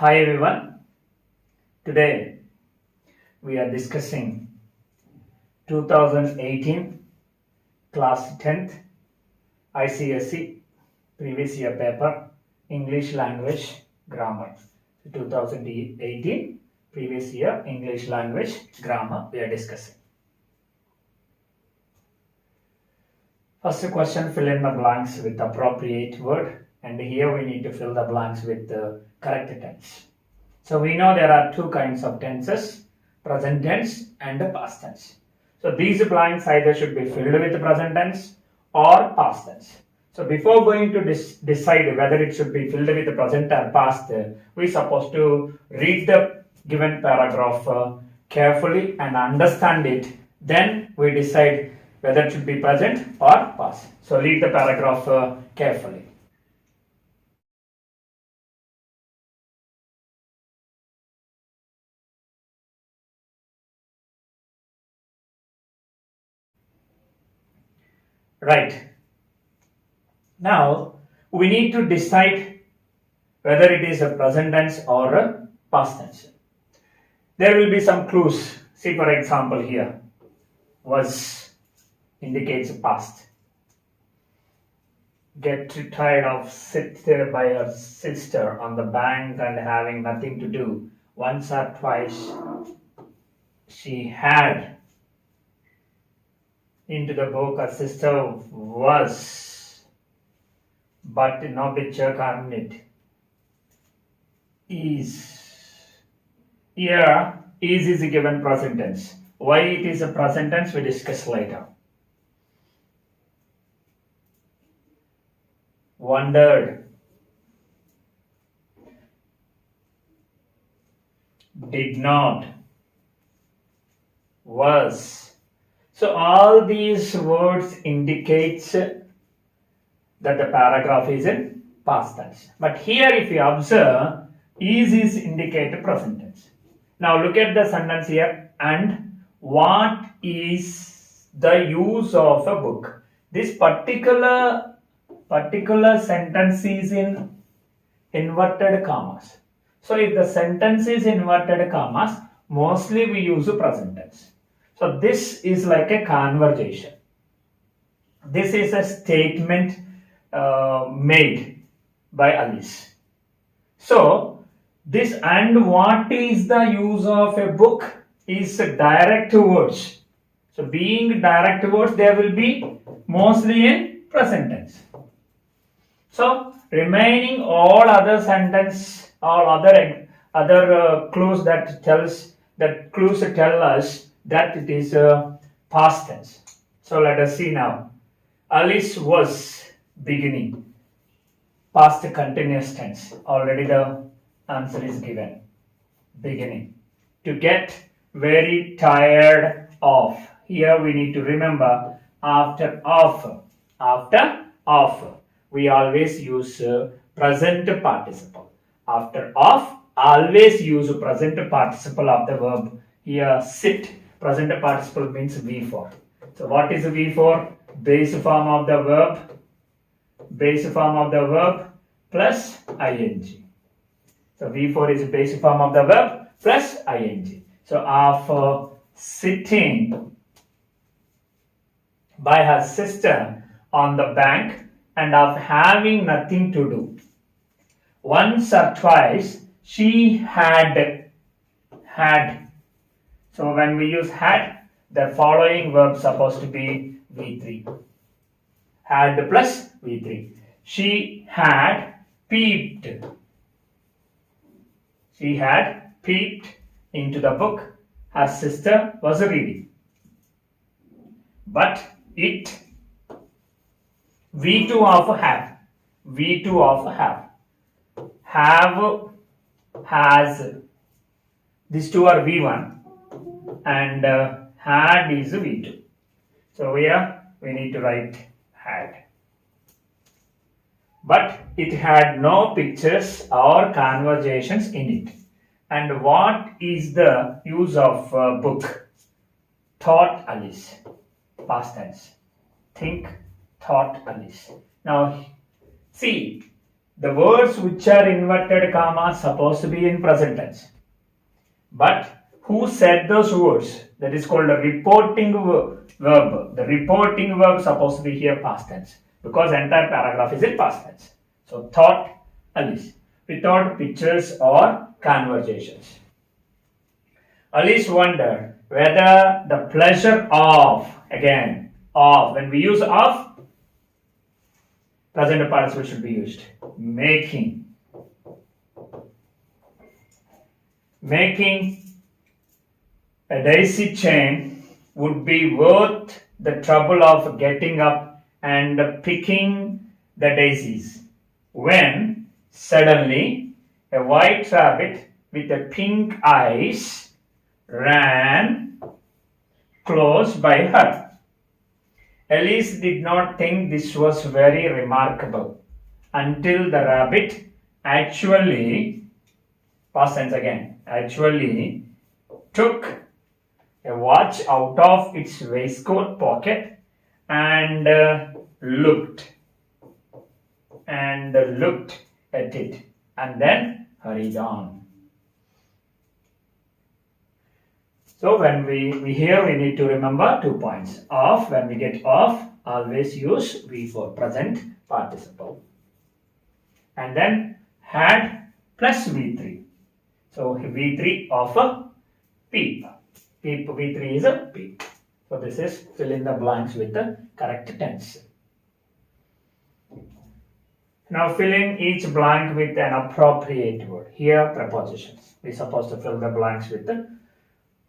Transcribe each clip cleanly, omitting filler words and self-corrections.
Hi everyone. Today we are discussing 2018 class 10th ICSE previous year paper English language grammar. 2018 previous year English language grammar we are discussing. First question, fill in the blanks with appropriate word, and here we need to fill the blanks with the correct tense. So we know there are two kinds of tenses, present tense and past tense. So these blanks either should be filled with present tense or past tense. So before going to decide whether it should be filled with present or past, we are supposed to read the given paragraph carefully and understand it. Then we decide whether it should be present or past. So read the paragraph carefully. Right. Now we need to decide whether it is a present tense or a past tense. There will be some clues. See, for example, here was indicates past. Get tired of sitting by her sister on the bank and having nothing to do. Once or twice she had into the book her sister was, but no picture on it. Is. Here is a given present tense. Why it is a present tense we discuss later. Wondered, did not, was. So all these words indicates that the paragraph is in past tense. But here if you observe, is indicate present tense. Now look at the sentence here. And what is the use of a book? This particular sentence is in inverted commas. So if the sentence is inverted commas, mostly we use present tense. So this is like a conversation. This is a statement made by Alice. So this and what is the use of a book is direct words. So being direct words, there will be mostly in present tense. So remaining all other sentence, all other clues that tell us that it is past tense. So let us see now. Alice was beginning, past continuous tense. Already the answer is given. Beginning. To get very tired of. Here we need to remember after of. After of. We always use present participle. After of, always use present participle of the verb. Here sit, present participle means V4. So what is V4? Base form of the verb. Base form of the verb plus ing. So V4 is base form of the verb plus ing. So of sitting by her sister on the bank and of having nothing to do. Once or twice she had. So when we use had, the following verb supposed to be V3. Had plus V3. She had peeped. She had peeped into the book her sister was reading. But it, V2 of have. V2 of have. Have, has. These two are V1 and had is V2. So here we need to write had. But it had no pictures or conversations in it. And what is the use of book? Thought Alice. Past tense. Think, thought Alice. Now, see, the words which are inverted comma supposed to be in present tense. But who said those words? That is called a reporting verb. The reporting verb supposed to be here past tense because entire paragraph is in past tense. So thought Alice without pictures or conversations. Alice wondered whether the pleasure of, again, of, when we use of, present participle should be used. Making a daisy chain would be worth the trouble of getting up and picking the daisies when suddenly a white rabbit with a pink eyes ran close by her. Alice did not think this was very remarkable until the rabbit actually, past tense again, actually took a watch out of its waistcoat pocket and looked at it and then hurried on. So when we here we need to remember 2 points. Of, when we get of, always use V for present participle. And then had plus V3. So V3 of a peep. Peep V3 is a peep. So this is fill in the blanks with the correct tense. Now fill in each blank with an appropriate word. Here prepositions. We're supposed to fill the blanks with the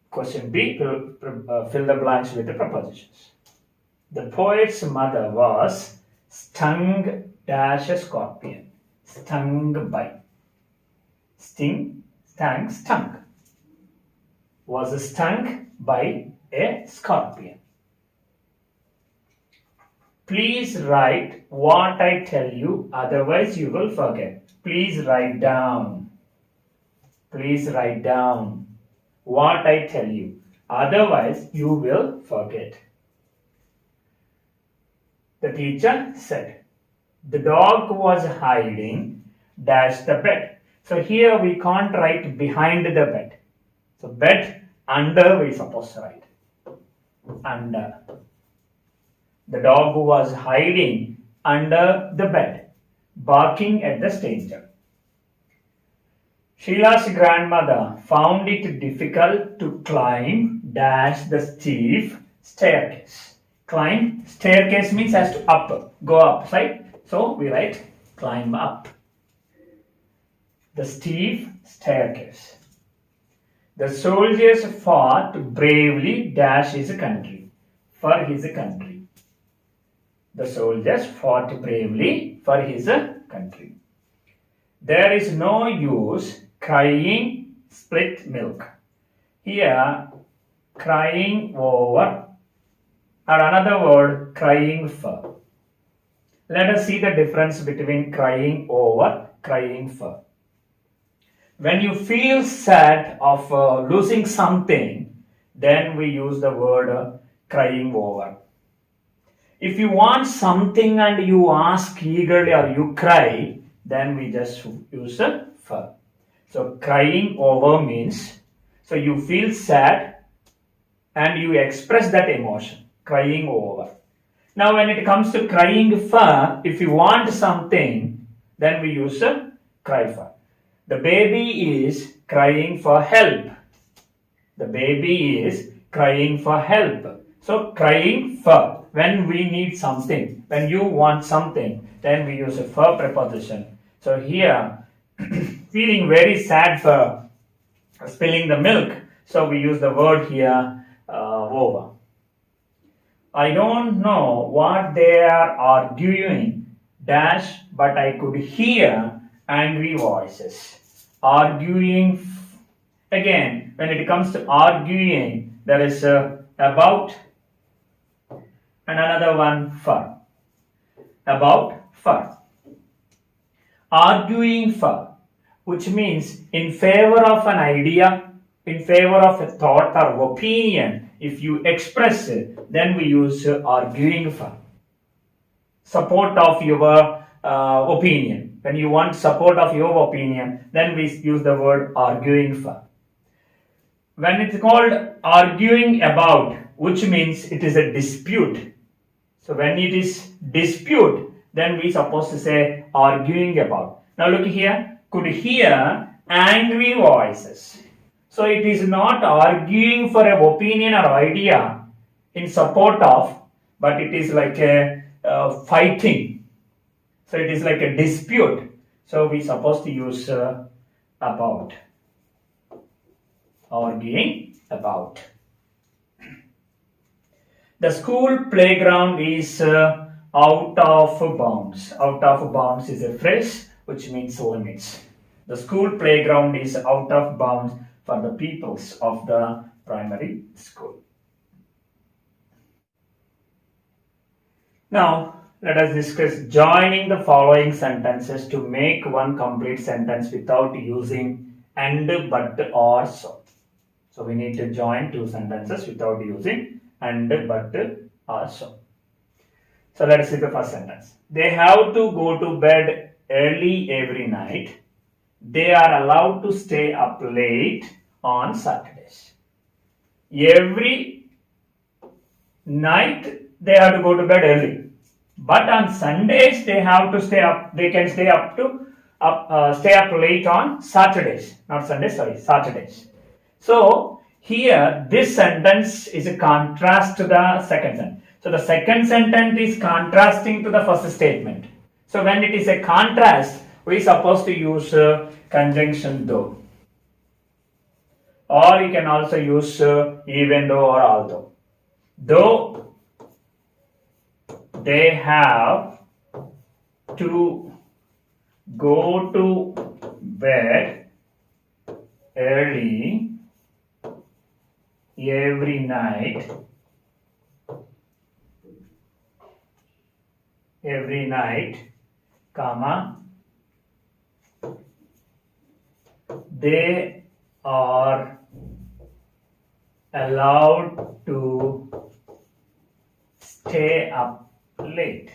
question B, fill the blanks with the prepositions. The poet's mother was stung dash a scorpion. Stung by. Sting, stung, stung. Was stung by a scorpion. Please write what I tell you, otherwise you will forget. Please write down. Please write down what I tell you, otherwise you will forget. The teacher said, the dog was hiding dash the bed. So here we can't write behind the bed. So bed, under we supposed to write. Under. The dog was hiding under the bed, barking at the stranger. Sheila's grandmother found it difficult to climb dash the steep staircase. Climb, staircase means has to up, go up, right? So we write climb up. The steep staircase. The soldiers fought bravely dash his country, for his country. The soldiers fought bravely for his country. There is no use crying split milk. Here, crying over, or another word, crying for. Let us see the difference between crying over, crying for. When you feel sad of losing something, then we use the word crying over. If you want something and you ask eagerly or you cry, then we just use a for. So crying over means, so you feel sad and you express that emotion, crying over. Now when it comes to crying for, if you want something, then we use a cry for. The baby is crying for help. The baby is crying for help. So crying for, when we need something, when you want something, then we use a for preposition. So here, feeling very sad for spilling the milk, so we use the word here, over. I don't know what they are arguing, dash, but I could hear angry voices. Arguing, again, when it comes to arguing, there is about and another one for. About, for. Arguing for, which means in favor of an idea, in favor of a thought or opinion. If you express it, then we use arguing for. Support of your opinion. When you want support of your opinion, then we use the word arguing for. When it's called arguing about, which means it is a dispute. So when it is dispute, then we supposed to say arguing about. Now look here, could hear angry voices. So it is not arguing for an opinion or idea in support of, but it is like a fighting. So it is like a dispute. So we supposed to use about. Arguing about. The school playground is out of bounds. Out of bounds is a phrase which means limits. The school playground is out of bounds for the pupils of the primary school. Now, let us discuss joining the following sentences to make one complete sentence without using and, but, or, so. So, we need to join two sentences without using and, but, or, so. So, let us see the first sentence. They have to go to bed early every night. They are allowed to stay up late on Saturdays. Every night they have to go to bed early, but on Sundays they have to stay up. They can stay up late on Saturdays, not Sundays. Sorry, Saturdays. So here this sentence is a contrast to the second sentence. So the second sentence is contrasting to the first statement. So when it is a contrast, we are supposed to use conjunction though. Or you can also use even though or although. Though they have to go to bed early every night, comma, they are allowed to stay up late.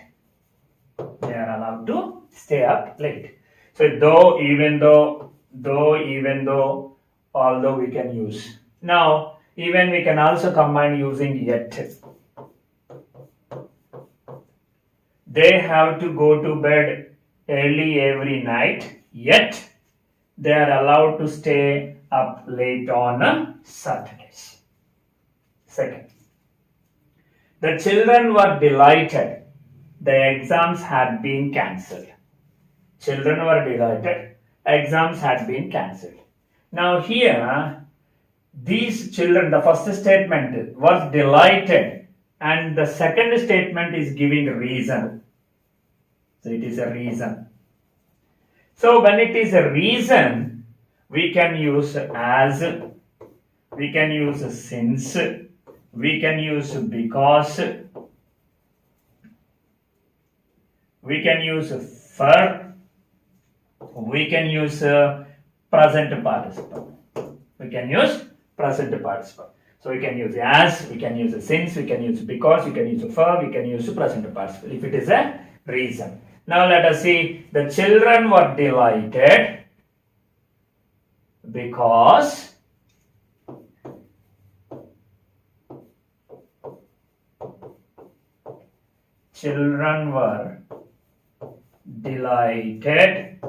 They are allowed to stay up late. So though, even though, although we can use. Now, even we can also combine using yet. They have to go to bed early every night, yet they are allowed to stay up late on Saturdays. Second, the children were delighted. The exams had been cancelled. Children were delighted. Exams had been cancelled. Now here, these children, the first statement was delighted and the second statement is giving reason. So it is a reason. So when it is a reason, we can use as, we can use since, we can use because, we can use for, we can use present participle. We can use present participle. So we can use as, we can use since, we can use because, we can use for, we can use present participle if it is a reason. Now let us see, the children were delighted because children were delighted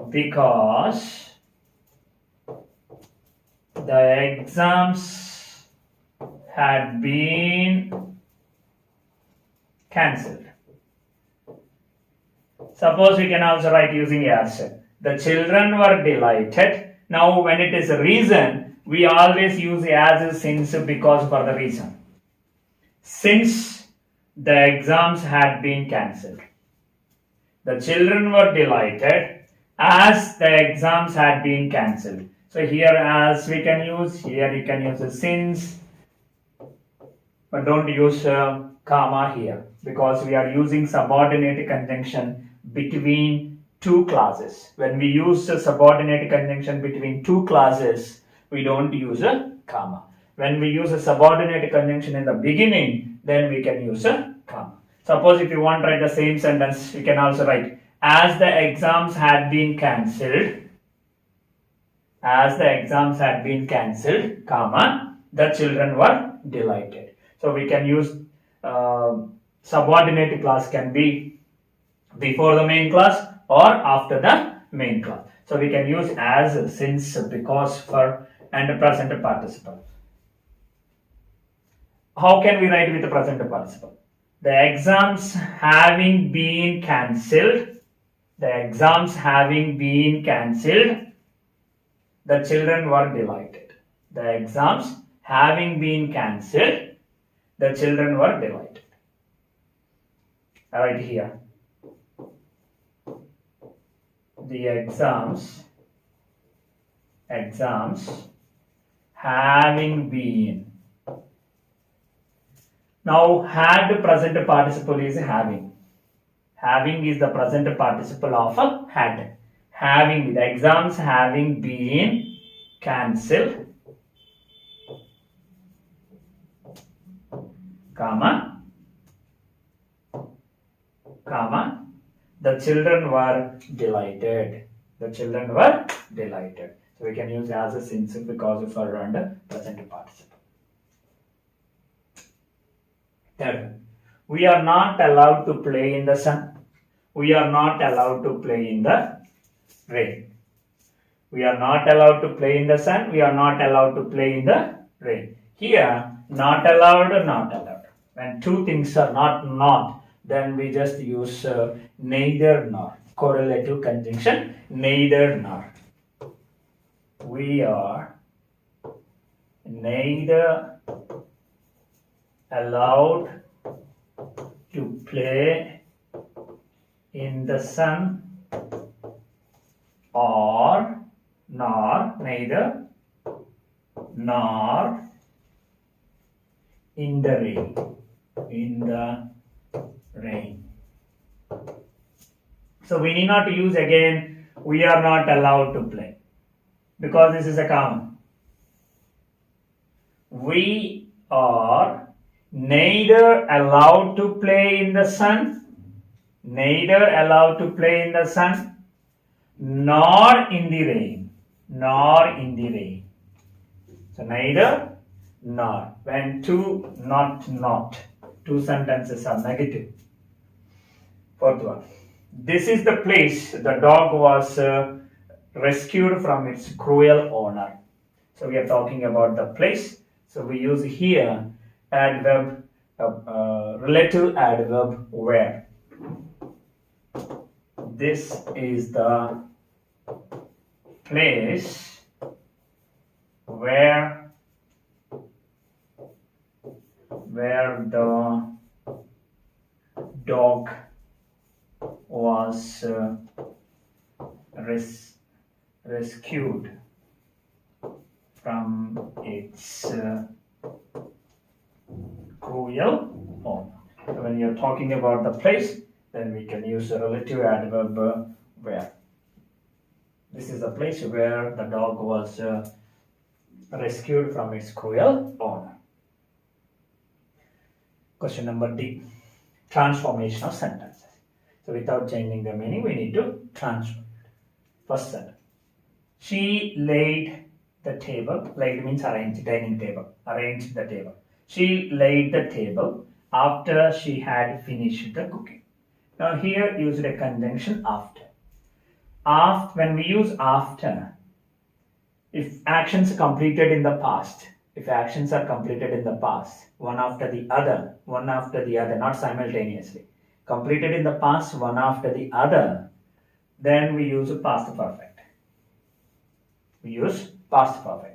because the exams had been cancelled. Suppose we can also write using as. The children were delighted. Now when it is a reason, we always use as, since, because for the reason. Since the exams had been cancelled. The children were delighted as the exams had been cancelled. So here as we can use, here you can use a since, but don't use a comma here because we are using subordinate conjunction between two clauses. When we use a subordinate conjunction between two clauses, we don't use a comma. When we use a subordinate conjunction in the beginning, then we can use a comma. Suppose if you want to write the same sentence, you can also write, as the exams had been cancelled, comma, the children were delighted. So we can use subordinate clause can be before the main clause or after the main clause. So we can use as, since, because, for, and present participle. How can we write with the present participle? The exams having been cancelled, the children were delighted. The exams having been cancelled, the children were delighted. Right here. The exams having been. Now, had present participle is having. Having is the present participle of had. Having, the exams having been cancelled, comma, the children were delighted. So we can use as a since, because, for, and present participle. Third, we are not allowed to play in the sun. We are not allowed to play in the rain. We are not allowed to play in the sun. We are not allowed to play in the rain. Here, not allowed or not allowed. When two things are not, then we just use neither nor. Correlative conjunction, neither nor. We are neither allowed to play in the sun or neither nor in the rain. So we need not use again, we are not allowed to play, because this is a common. We are neither allowed to play in the sun, nor in the rain. So neither nor. When two not, two sentences are negative. Fourth one. This is the place the dog was rescued from its cruel owner. So we are talking about the place. So we use here adverb, relative adverb where. This is the place where the dog was rescued from its cruel owner. So when you're talking about the place, then we can use a relative adverb where. This is the place where the dog was rescued from its cruel owner. Question number D. Transformation of sentences. So without changing the meaning, we need to transform it. First sentence. She laid the table. Laid means arrange, dining table. Arranged the table. She laid the table after she had finished the cooking. Now here used a conjunction after. When we use after, if actions are completed in the past, one after the other, not simultaneously, completed in the past, one after the other, then we use past perfect.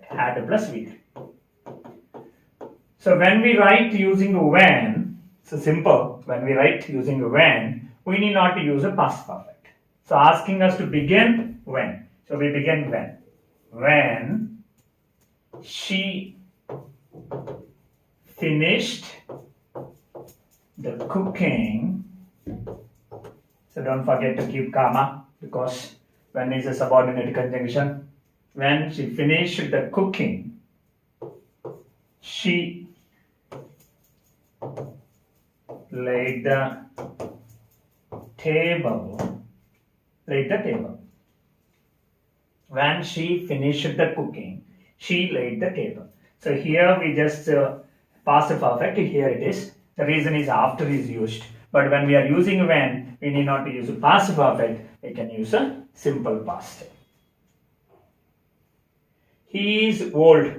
Had plus V3. So when we write using when, so simple, when we write using when, we need not to use a past perfect. So asking us to begin when. So we begin when. When she finished the cooking. So don't forget to keep comma, because when is a subordinate conjunction. When she finished the cooking, she laid the table. Laid the table. When she finished the cooking, she laid the table. So here we just past perfect. Here it is. The reason is after is used. But when we are using when, we need not to use past perfect. We can use a simple past. He is old,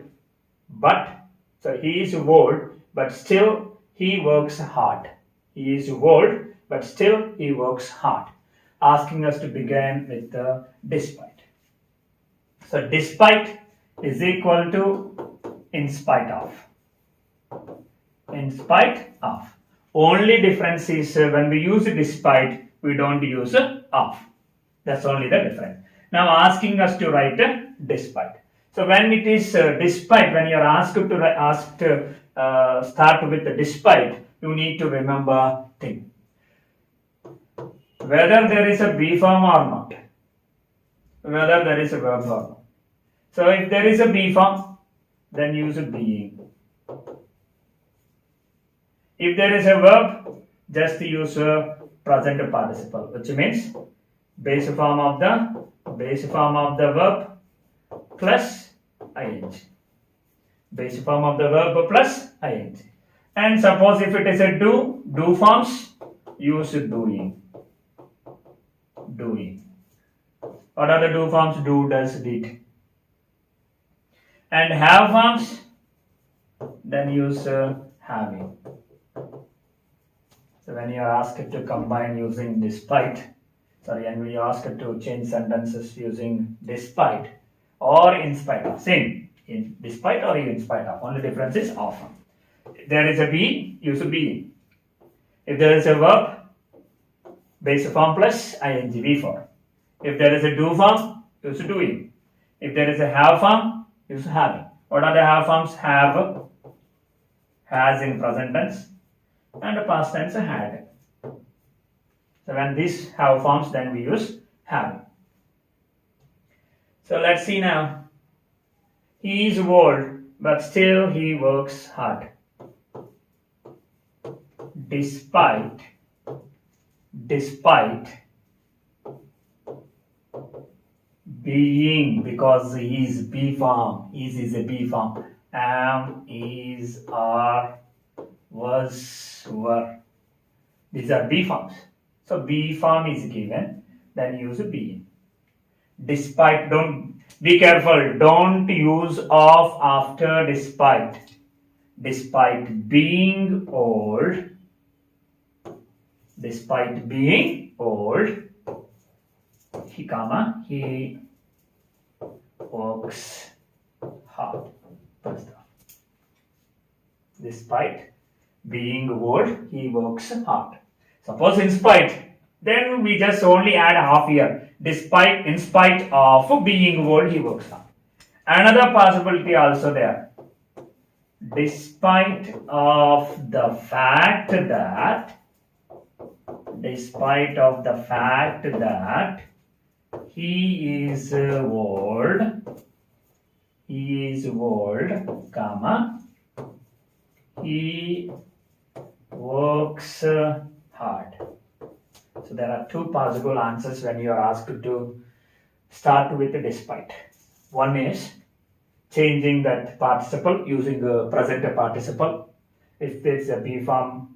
but he is old, but still he works hard. He is old, but still he works hard. Asking us to begin with the despite. So despite is equal to in spite of. In spite of. Only difference is when we use despite, we don't use of. That's only the difference. Now asking us to write despite. So when it is despite, when you are asked to start with the despite, you need to remember thing. Whether there is a be form or not. Whether there is a verb or not. So if there is a be form, then use a being. If there is a verb, just use a present participle, which means base form of the verb plus ing. Base form of the verb plus ing. And suppose if it is a do forms, use doing. Doing. What are the do forms? Do, does, did. And have forms, then use having. So when you are asked to combine using despite, and we asked to change sentences using despite or in spite of, same, in despite or in spite of, only difference is of. If there is a be, use a being. If there is a verb, base form plus ing, be for. If there is a do form, use doing. If there is a have form, use having. What are the have forms? Have, has in present tense, and past tense had. So when this have forms, then we use having. So let's see now. He is old, but still he works hard. Despite being, because he is be form, is a be form. Am, is, are, was, were. These are be forms. So be form is given, then use being. Despite, don't be careful, don't use of after despite. Despite being old, he works hard. Despite being old, he works hard. Suppose in spite, then we just only add half here. Despite, in spite of being old, he works hard. Another possibility also there. Despite of the fact that he is old, comma, he works hard. So there are two possible answers when you are asked to start with despite. One is changing that participle using a present participle. If it's a be form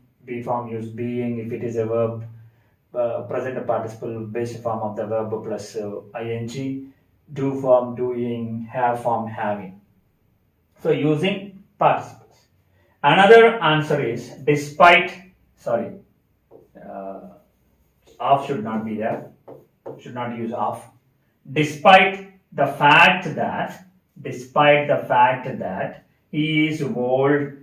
use being. If it is a verb, present participle base form of the verb plus ing. Do form doing, have form having. So using participles. Another answer is despite, of should not be there, should not use of. Despite the fact that he is old,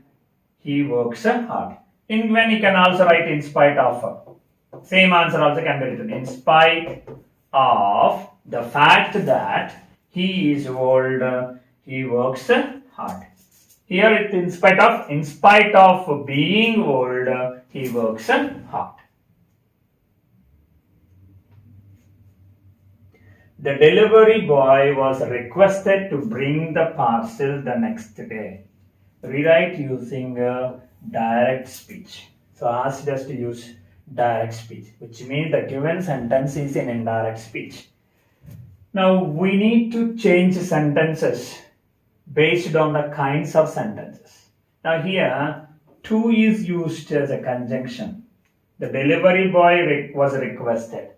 he works hard. When you can also write in spite of. Same answer also can be written. In spite of the fact that he is old, he works hard. Here it in spite of being old, he works hard. The delivery boy was requested to bring the parcel the next day. Rewrite using direct speech. So asked us to use direct speech, which means the given sentence is in indirect speech. Now we need to change sentences based on the kinds of sentences. Now here, to is used as a conjunction. The delivery boy was requested.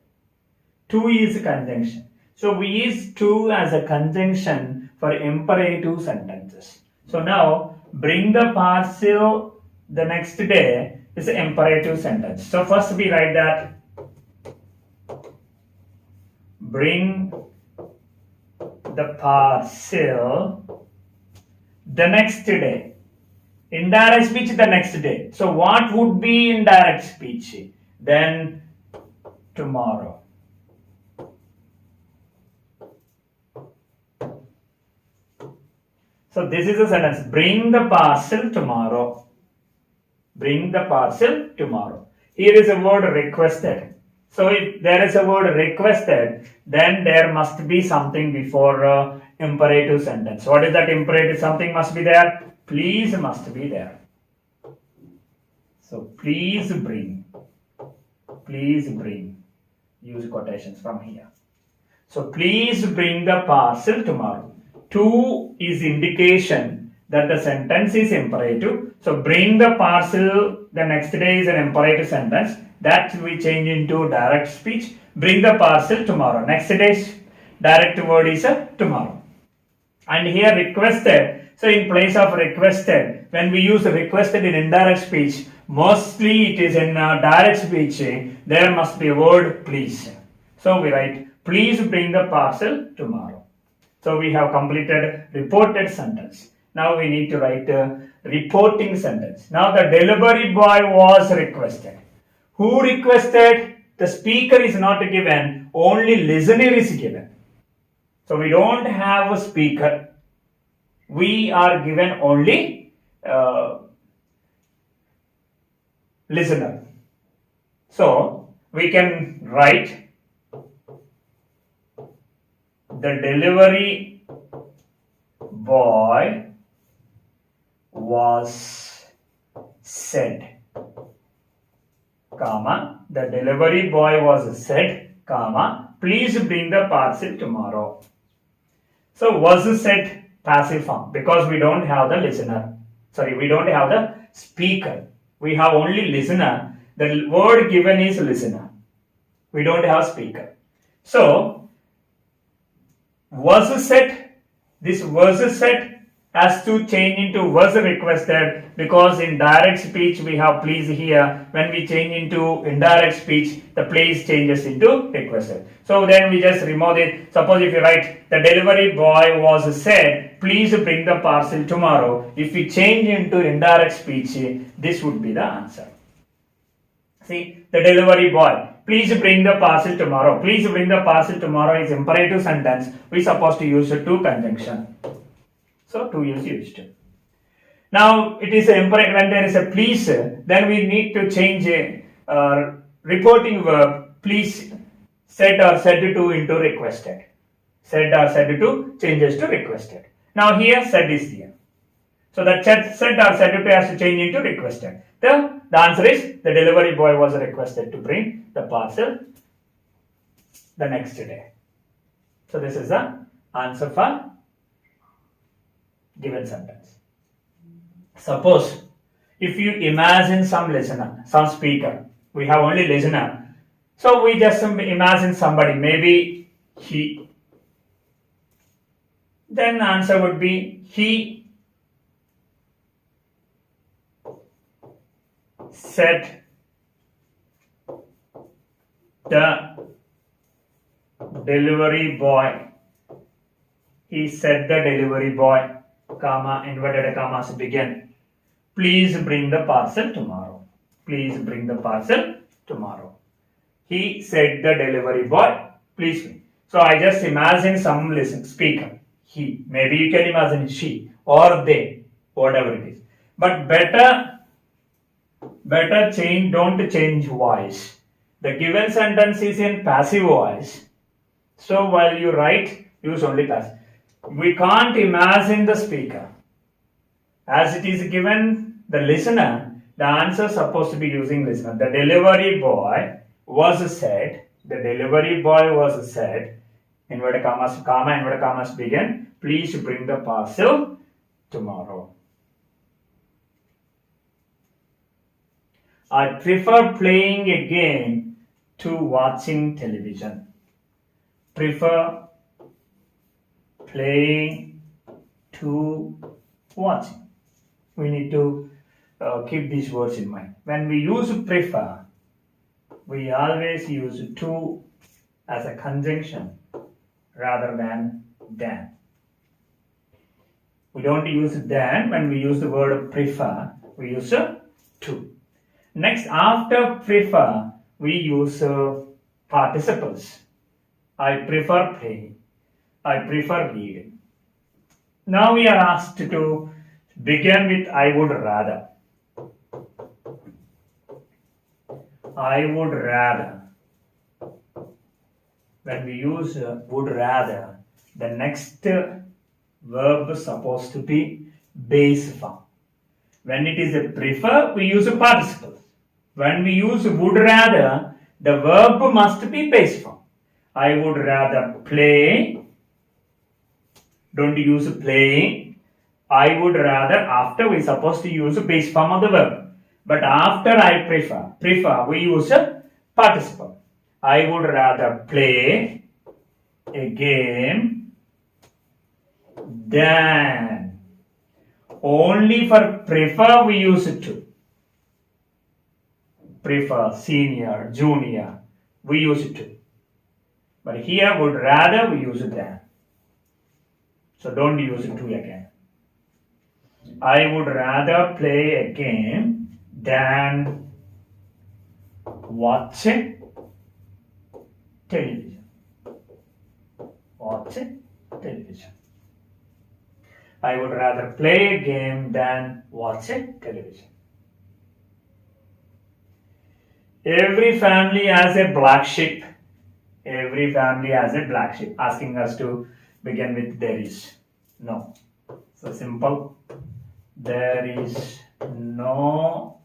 To is conjunction. So we use to as a conjunction for imperative sentences. So now, bring the parcel the next day is an imperative sentence. So first we write that bring the parcel the next day. Indirect speech the next day. So what would be indirect speech? Then tomorrow. So this is a sentence. Bring the parcel tomorrow. Bring the parcel tomorrow. Here is a word requested. So if there is a word requested, then there must be something before imperative sentence. What is that imperative? Something must be there. Please must be there. So please bring. Please bring. Use quotations from here. So please bring the parcel tomorrow. To is indication that the sentence is imperative. So bring the parcel the next day is an imperative sentence. That we change into direct speech. Bring the parcel tomorrow. Next day's direct word is tomorrow. And here requested. So in place of requested, when we use requested in indirect speech, mostly it is in direct speech. There must be a word please. So we write please bring the parcel tomorrow. So we have completed reported sentence. Now we need to write a reporting sentence. Now the delivery boy was requested. Who requested? The speaker is not given, only listener is given. So we don't have a speaker. We are given only listener. So we can write the delivery boy was said, comma, the delivery boy was said, comma, please bring the parcel tomorrow. So was said passive form because we don't have the listener. Sorry, we don't have the speaker. We have only listener. The word given is listener. We don't have speaker. So was said, this was said has to change into was requested because in direct speech we have please here. When we change into indirect speech, the please changes into requested. So then we just remove it. Suppose if you write the delivery boy was said, please bring the parcel tomorrow. If we change into indirect speech, this would be the answer. See, the delivery boy, please bring the parcel tomorrow. Please bring the parcel tomorrow is imperative sentence. We supposed to use a to conjunction. So to is used. Now it is imperative when there is a please, then we need to change a reporting verb please said or said to into requested. Said or said to changes to requested. Now here said is here. So that said or said to has to change into requested. The answer is the delivery boy was requested to bring the parcel the next day. So this is the answer for given sentence. Suppose if you imagine some listener, some speaker, we have only listener. So we just imagine somebody, maybe he. Then the answer would be he said the delivery boy. He said the delivery boy, comma, inverted commas begin. Please bring the parcel tomorrow. Please bring the parcel tomorrow. He said the delivery boy, please bring. So I just imagine some speaker. He. Maybe you can imagine she or they, whatever it is. But better change, don't change voice. The given sentence is in passive voice. So while you write, use only passive. We can't imagine the speaker. As it is given the listener, The answer is supposed to be using listener. The delivery boy was said. The delivery boy was said. Inverted commas, comma, inverted commas begin. Please bring the parcel tomorrow. I prefer playing a game to watching television. Prefer playing to watching. We need to keep these words in mind. When we use prefer, we always use to as a conjunction rather than than. We don't use than when we use the word prefer, we use to. Next, after prefer, we use participles. I prefer playing. I prefer reading. Now we are asked to begin with I would rather. I would rather. When we use would rather, the next verb is supposed to be base form. When it is a prefer, we use a participle. When we use would rather, the verb must be base form. I would rather play. Don't use playing. I would rather, after we are supposed to use a base form of the verb. But after I prefer, we use a participle. I would rather play a game than. Only for prefer we use to. Prefer, senior, junior, we use to. But here would rather we use than. So don't use to again. I would rather play a game than watch television. Watch television. I would rather play a game than watch television. Every family has a black sheep. Every family has a black sheep. Asking us to begin with there is. No. So simple. There is no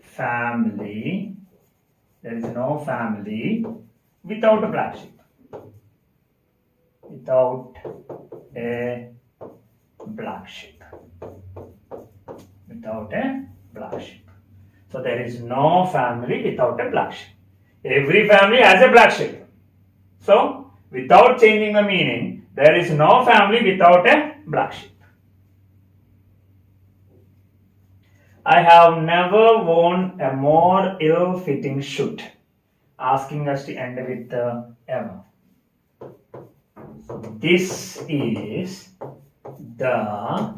family. There is no family without a black sheep. Without a black sheep. Without a black sheep. So there is no family without a black sheep. Every family has a black sheep. So without changing the meaning, there is no family without a black sheep. I have never worn a more ill-fitting suit. Asking us to end with ever. This is the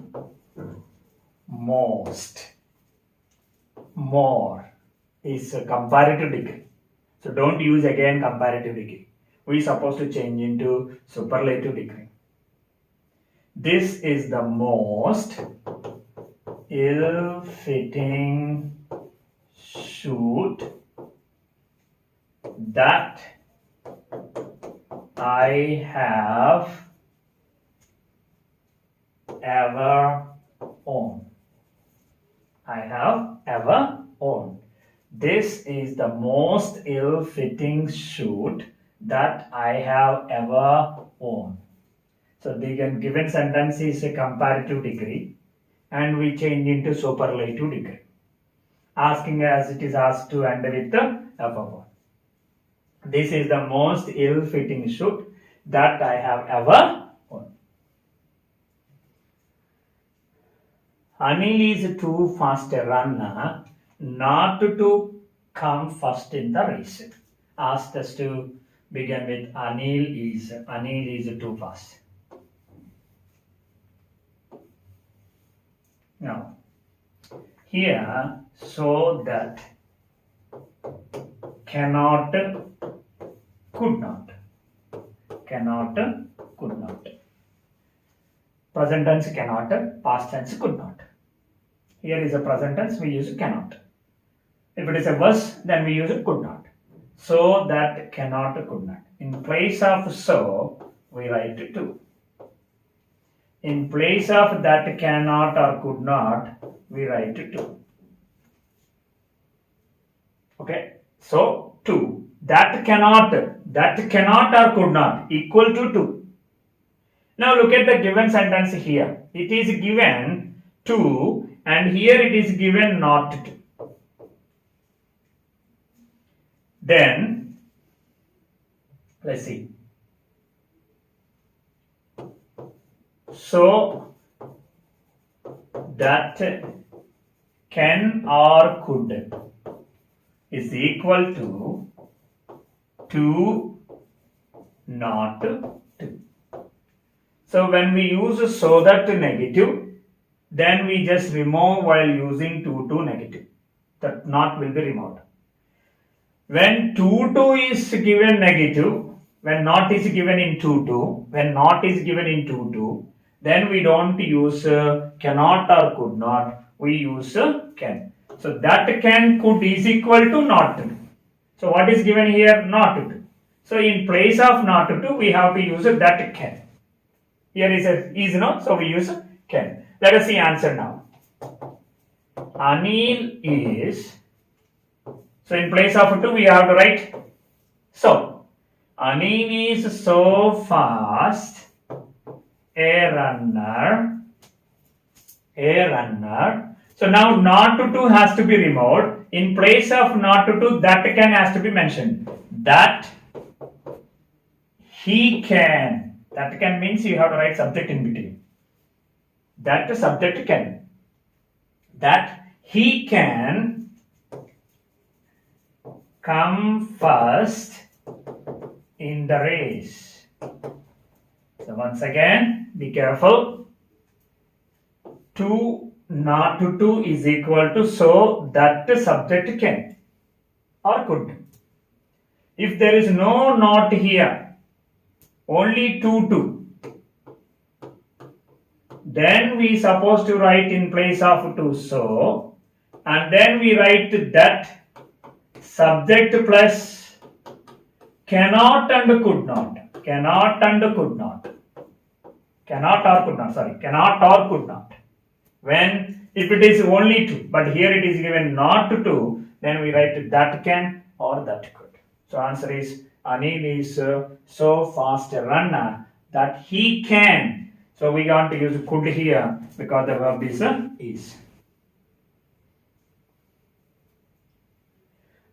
most. More is a comparative degree. So don't use again comparative degree. We are supposed to change into superlative degree. This is the most ill-fitting suit that I have ever owned. I have ever owned. This is the most ill-fitting suit that I have ever owned. So the given sentence is a comparative degree and we change into superlative degree. Asking as it is asked to end with the above. This is the most ill-fitting suit that I have ever owned. Anil is too fast a runner not to come first in the race. Asked us to begin with Anil is too fast. Now, here, so that, cannot, could not. Cannot, could not. Present tense cannot, past tense could not. Here is a present tense, we use cannot. If it is a verse, then we use could not. So that, cannot, could not. In place of so, we write to. In place of that, cannot or could not, we write to. Okay, so 2. That cannot or could not equal to 2. Now look at the given sentence here. It is given 2 and here it is given not 2. Then let's see. So that can or could is equal to 2 not 2. So when we use so that negative, then we just remove while using 2 negative. That not will be removed. When 2 is given negative, when not is given in 2, when not is given in 2, then we don't use cannot or could not, we use can. So that can could is equal to not to. So what is given here? Not to. So in place of not to, we have to use that can. Here is no, so we use can. Let us see answer now. Anil is, so in place of 2 we have to write so. Anil is so fast a runner. So now not to has to be removed. In place of not to, that can has to be mentioned. That he can. That can means you have to write subject in between. That subject can. That he can come first in the race. So once again, be careful. 2 not to 2 is equal to so that the subject can or could. If there is no not here, only 2, then we supposed to write in place of 2 so, and then we write that subject plus cannot and could not. Cannot or could not. When if it is only 2, but here it is given not 2, then we write that can or that could. So answer is Anil is so fast a runner that he can. So we got to use could here because the verb is.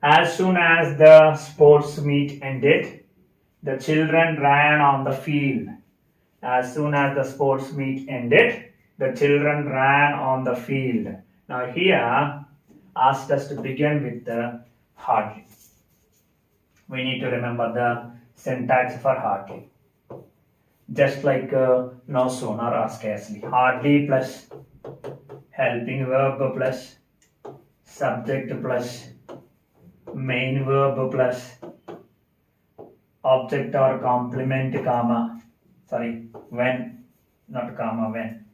As soon as the sports meet ended, the children ran on the field. As soon as the sports meet ended, the children ran on the field. Now here asked us to begin with the hardly. We need to remember the syntax for hardly. Just like no sooner or scarcely. Hardly plus helping verb plus subject plus main verb plus object or complement comma. Sorry, when, not comma, when.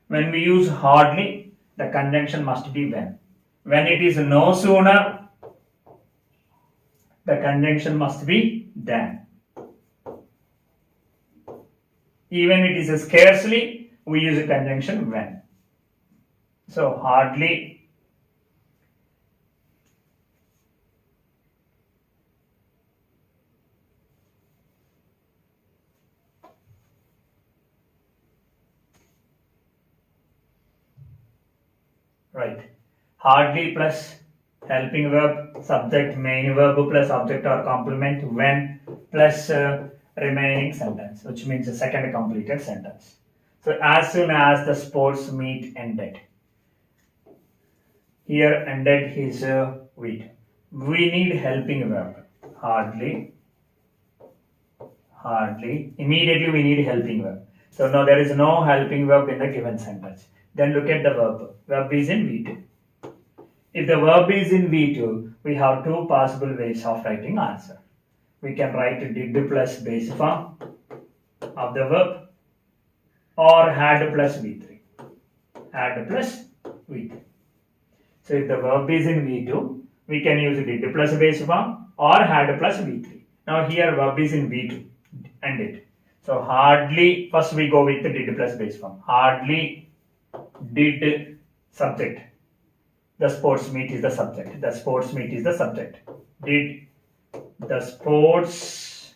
When we use hardly, the conjunction must be when. When it is no sooner, the conjunction must be then. Even it is scarcely, we use a conjunction when. So hardly. Right. Hardly plus helping verb, subject, main verb plus object or complement, when plus remaining sentence, which means the second completed sentence. So as soon as the sports meet ended. Here ended his week. We need helping verb. Hardly. Immediately we need helping verb. So now there is no helping verb in the given sentence. Then look at the verb. Verb is in V2. If the verb is in V2, we have two possible ways of writing answer. We can write did plus base form of the verb or had plus V3. Had plus V3. So if the verb is in V2, we can use did plus base form or had plus V3. Now here verb is in V2 and it. So hardly, first we go with the did plus base form. Hardly did subject. The sports meet is the subject. The sports meet is the subject. Did the sports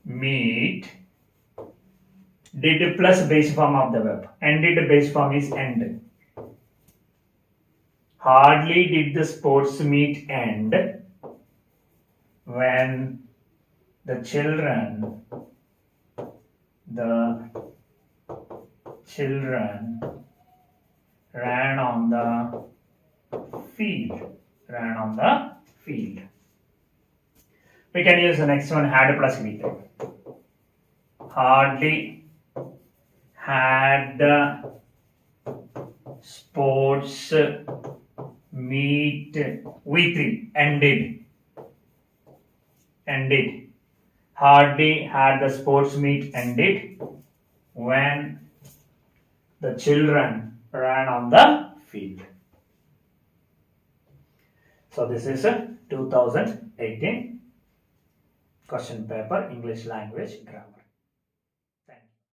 meet? Did plus base form of the verb. Ended base form is end. Hardly did the sports meet end when the children ran on the field. We can use the next one, had plus meet. Hardly had the sports meet V3 ended. Hardly had the sports meet ended when the children ran on the field. So this is a 2018 question paper English language grammar.